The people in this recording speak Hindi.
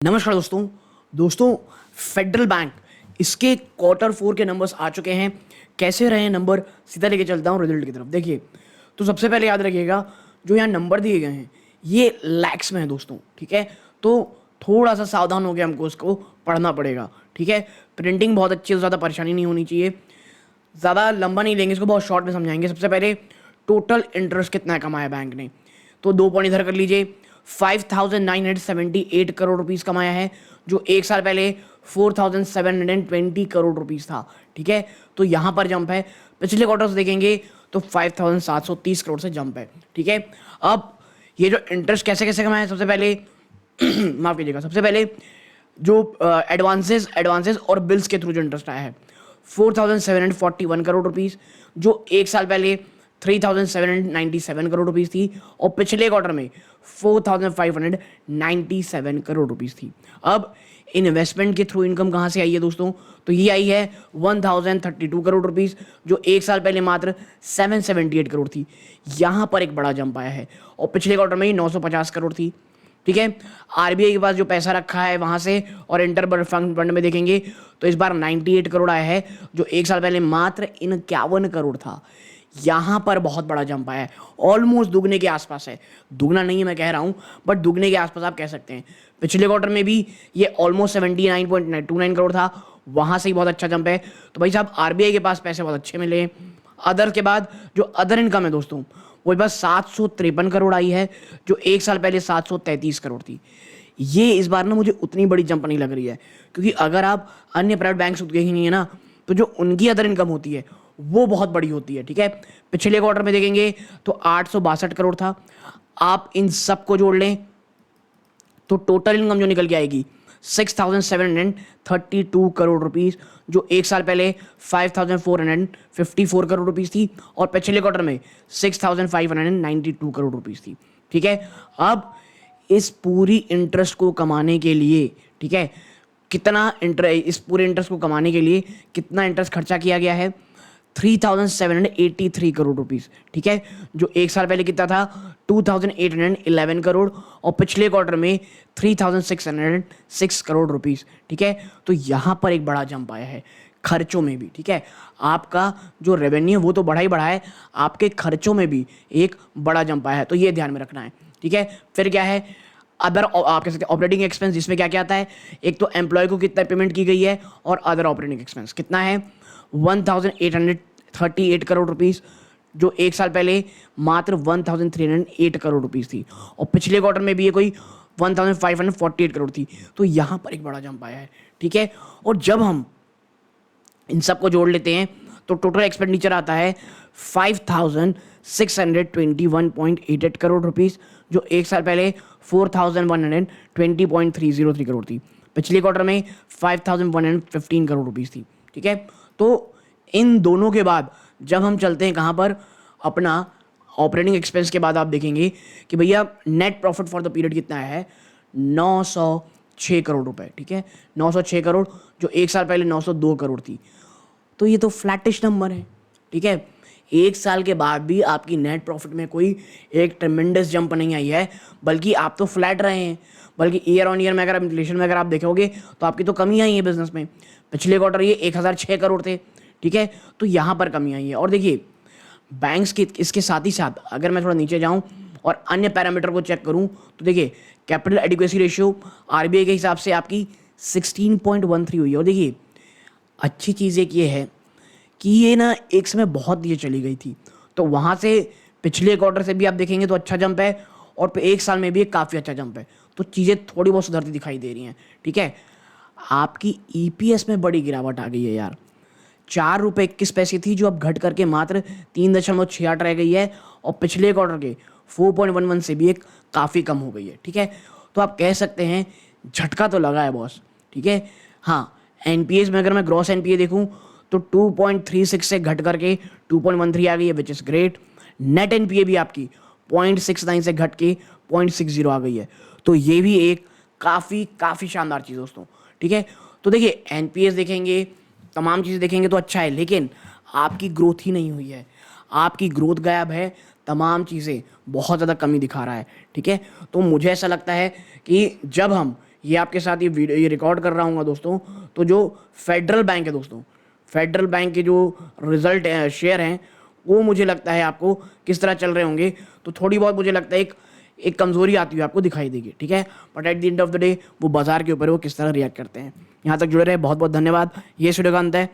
नमस्कार दोस्तों फेडरल बैंक इसके क्वार्टर 4 के नंबर्स आ चुके हैं। कैसे रहे नंबर, सीधा लेके चलता हूँ रिजल्ट की तरफ। देखिए, तो सबसे पहले याद रखिएगा जो यहाँ नंबर दिए गए हैं ये लैक्स में है दोस्तों, ठीक है। तो थोड़ा सा सावधान हो गया, हमको उसको पढ़ना पड़ेगा, ठीक है। प्रिंटिंग बहुत अच्छी है, ज़्यादा परेशानी नहीं होनी चाहिए। ज़्यादा लंबा नहीं लेंगे इसको, बहुत शॉर्ट में समझाएंगे। सबसे पहले टोटल इंटरेस्ट कितना कमाया बैंक ने, तो 2 पॉइंट इधर कर लीजिए। 5,978 करोड़ रुपीस कमाया है, जो एक साल पहले 4,720 करोड़ रुपीस था, ठीक है। तो यहाँ पर जंप है। पिछले क्वार्टर्स देखेंगे तो 5,730 करोड़ से जंप है, ठीक है। अब ये जो इंटरेस्ट कैसे कैसे कमाया है, सबसे पहले माफ कीजिएगा, सबसे पहले जो एडवांसेस और बिल्स के थ्रू जो इंटरेस्ट आया है 4,741 करोड़ रुपीस, जो एक साल पहले 3,797 करोड़ रुपीस थी, और पिछले क्वार्टर में 4,597 करोड़ रुपीस थी। अब इन्वेस्टमेंट के थ्रू इनकम कहाँ से आई है दोस्तों, तो ये आई है 1,032 करोड़ रुपीस, जो एक साल पहले मात्र 778 करोड़ थी। यहाँ पर एक बड़ा जंप आया है, और पिछले क्वार्टर में ही 950 करोड़ थी, ठीक है। आरबीआई के पास जो पैसा रखा है वहां से और इंटर फंड में देखेंगे तो इस बार 98 करोड़ आया है, जो एक साल पहले मात्र 51 करोड़ था। यहाँ पर बहुत बड़ा जंप आया है, ऑलमोस्ट दुगने के आसपास है। दुगना नहीं है मैं कह रहा हूँ, बट दुगने के आसपास आप कह सकते हैं। पिछले क्वार्टर में भी ये ऑलमोस्ट 79.29 करोड़ था, वहां से ही बहुत अच्छा जंप है। तो भाई साहब, आरबीआई के पास पैसे बहुत अच्छे मिले। अदर के बाद जो अदर इनकम है दोस्तों, वो बस 753 करोड़ आई है, जो एक साल पहले 733 करोड़ थी। ये इस बार ना मुझे उतनी बड़ी जंप नहीं लग रही है, क्योंकि अगर आप अन्य प्राइवेट बैंक देखेंगे ना, तो जो उनकी अदर इनकम होती है वो बहुत बड़ी होती है, ठीक है। पिछले क्वार्टर में देखेंगे तो 862 करोड़ था। आप इन सबको जोड़ लें तो टोटल इनकम जो निकल के आएगी 6,732 करोड़ रुपीस, जो एक साल पहले 5,454 करोड़ रुपीस थी, और पिछले क्वार्टर में 6,592 करोड़ रुपीस थी, ठीक है। अब इस पूरी इंटरेस्ट को कमाने के लिए, ठीक है, इस पूरे इंटरेस्ट को कमाने के लिए कितना इंटरेस्ट खर्चा किया गया है, 3,783 करोड़ रुपीस, ठीक है। जो एक साल पहले कितना था 2,811 करोड़, और पिछले क्वार्टर में 3,606 करोड़ रुपीस, ठीक है। तो यहाँ पर एक बड़ा जंप आया है खर्चों में भी, ठीक है। आपका जो रेवेन्यू वो तो बढ़ा ही बढ़ा है, आपके खर्चों में भी एक बड़ा जंप आया है, तो ये ध्यान में रखना है, ठीक है। फिर क्या है, अदर आप कह सकते हैं ऑपरेटिंग एक्सपेंस, जिसमें क्या क्या आता है, एक तो एम्प्लॉय को कितना पेमेंट की गई है, और अदर ऑपरेटिंग एक्सपेंस कितना है 1,838 करोड़ रुपीस, जो एक साल पहले मात्र 1,308 करोड़ रुपीस थी, और पिछले क्वार्टर में भी ये कोई 1,548 करोड़ थी। तो यहाँ पर एक बड़ा जंप आया है, ठीक है। और जब हम इन सबको जोड़ लेते हैं तो टोटल एक्सपेंडिचर आता है 5,621.88 करोड़ रुपीस, जो एक साल पहले 4,120.303 करोड़ थी। पिछले क्वार्टर में 5,115 करोड़ रुपीस थी, ठीक है। तो इन दोनों के बाद जब हम चलते हैं कहाँ पर, अपना ऑपरेटिंग एक्सपेंस के बाद आप देखेंगे कि भैया net profit for the period कितना है, 906 करोड़ रुपए, ठीक है। 906 करोड़, जो एक साल पहले 902 करोड़ थी। तो ये तो फ्लैटिश नंबर है, ठीक है। एक साल के बाद भी आपकी नेट प्रॉफिट में कोई एक ट्रेमेंडस जंप नहीं आई है, बल्कि आप तो फ्लैट रहे हैं। बल्कि ईयर ऑन ईयर में अगर इन्फ्लेशन में अगर आप देखोगे तो आपकी तो कमी आई है बिजनेस में। पिछले क्वार्टर ये 1,006 करोड़ थे, ठीक है। तो यहाँ पर कमी आई है। और देखिए, बैंक्स के इसके साथ ही साथ अगर मैं थोड़ा नीचे जाऊँ और अन्य पैरामीटर को चेक करूँ तो देखिए, कैपिटल एडिक्वेसी रेशियो आरबीआई के हिसाब से आपकी 16.13 हुई है। और देखिए, अच्छी चीज़ एक ये है कि ये ना एक समय बहुत ये चली गई थी, तो वहाँ से पिछले क्वार्टर से भी आप देखेंगे तो अच्छा जंप है, और एक साल में भी एक काफ़ी अच्छा जंप है। तो चीज़ें थोड़ी बहुत सुधरती दिखाई दे रही हैं, ठीक है। आपकी ईपीएस में बड़ी गिरावट आ गई है यार, 4 रुपये 21 पैसे थी, जो अब घट करके मात्र 3.68 रह गई है, और पिछले क्वार्टर के 4.11 से भी एक काफ़ी कम हो गई है, ठीक है। तो आप कह सकते हैं झटका तो लगा है बॉस, ठीक है। हाँ, एनपीएस में अगर मैं ग्रॉस एनपीए देखूं तो 2.36 से घट करके 2.13 आ गई है, which is great. Net NPA भी आपकी 0.69 से घट के 0.60 आ गई है, तो ये भी एक काफ़ी शानदार चीज़ दोस्तों, ठीक है। तो देखिए, एनपीएस देखेंगे, तमाम चीज़ें देखेंगे तो अच्छा है, लेकिन आपकी ग्रोथ ही नहीं हुई है, आपकी ग्रोथ गायब है, तमाम चीज़ें बहुत ज़्यादा कमी दिखा रहा है, ठीक है। तो मुझे ऐसा लगता है कि जब हम ये आपके साथ ये वीडियो ये रिकॉर्ड कर रहा हूँ दोस्तों, तो जो फेडरल बैंक है दोस्तों, फेडरल बैंक के जो रिजल्ट शेयर हैं वो मुझे लगता है आपको किस तरह चल रहे होंगे, तो थोड़ी बहुत मुझे लगता है एक कमज़ोरी आती हुई आपको दिखाई देगी, ठीक है। But at the end of the day वो बाजार के ऊपर वो किस तरह रिएक्ट करते हैं। यहाँ तक जुड़े रहे, बहुत बहुत धन्यवाद। ये वीडियो का अंत है।